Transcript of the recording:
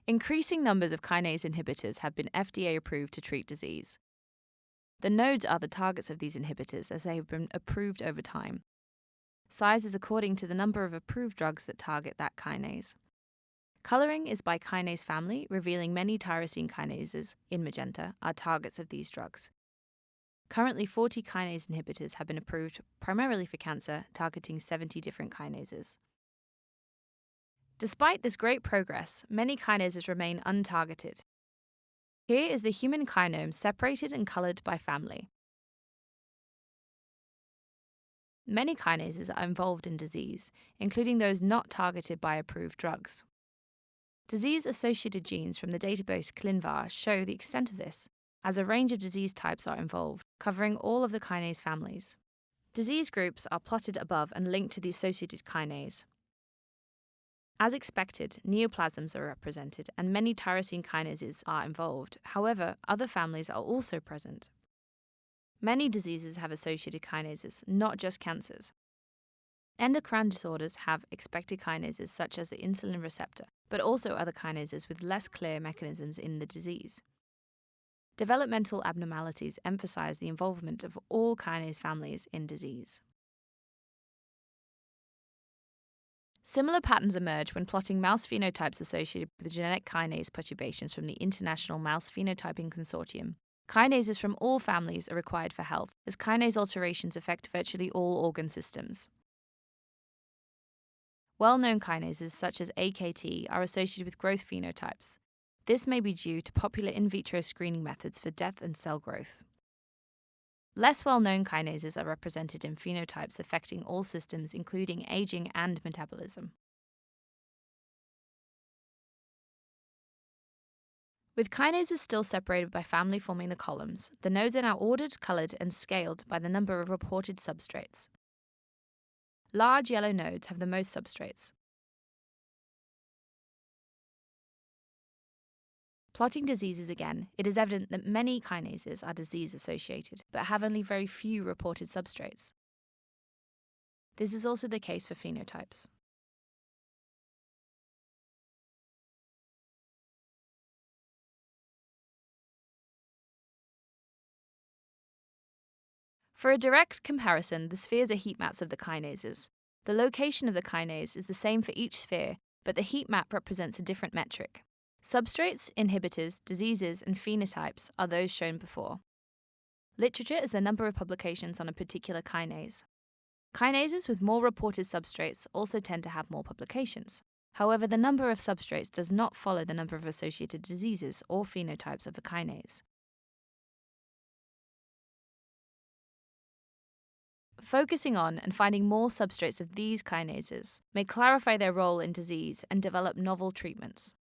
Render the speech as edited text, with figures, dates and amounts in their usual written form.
Increasing numbers of kinase inhibitors have been FDA approved to treat disease. The nodes are the targets of these inhibitors as they have been approved over time. Size is according to the number of approved drugs that target that kinase. Coloring is by kinase family, revealing many tyrosine kinases, in magenta, are targets of these drugs. Currently, 40 kinase inhibitors have been approved primarily for cancer, targeting 70 different kinases. Despite this great progress, many kinases remain untargeted. Here is the human kinome separated and colored by family. Many kinases are involved in disease, including those not targeted by approved drugs. Disease-associated genes from the database ClinVar show the extent of this, as a range of disease types are involved, covering all of the kinase families. Disease groups are plotted above and linked to the associated kinase. As expected, neoplasms are represented and many tyrosine kinases are involved. However, other families are also present. Many diseases have associated kinases, not just cancers. Endocrine disorders have expected kinases such as the insulin receptor, but also other kinases with less clear mechanisms in the disease. Developmental abnormalities emphasize the involvement of all kinase families in disease. Similar patterns emerge when plotting mouse phenotypes associated with genetic kinase perturbations from the International Mouse Phenotyping Consortium. Kinases from all families are required for health, as kinase alterations affect virtually all organ systems. Well-known kinases such as AKT are associated with growth phenotypes. This may be due to popular in vitro screening methods for death and cell growth. Less well-known kinases are represented in phenotypes affecting all systems, including aging and metabolism. With kinases still separated by family forming the columns, the nodes are now ordered, colored, and scaled by the number of reported substrates. Large yellow nodes have the most substrates. Plotting diseases again, it is evident that many kinases are disease-associated, but have only very few reported substrates. This is also the case for phenotypes. For a direct comparison, the spheres are heat maps of the kinases. The location of the kinase is the same for each sphere, but the heat map represents a different metric. Substrates, inhibitors, diseases, and phenotypes are those shown before. Literature is the number of publications on a particular kinase. Kinases with more reported substrates also tend to have more publications. However, the number of substrates does not follow the number of associated diseases or phenotypes of a kinase. Focusing on and finding more substrates of these kinases may clarify their role in disease and develop novel treatments.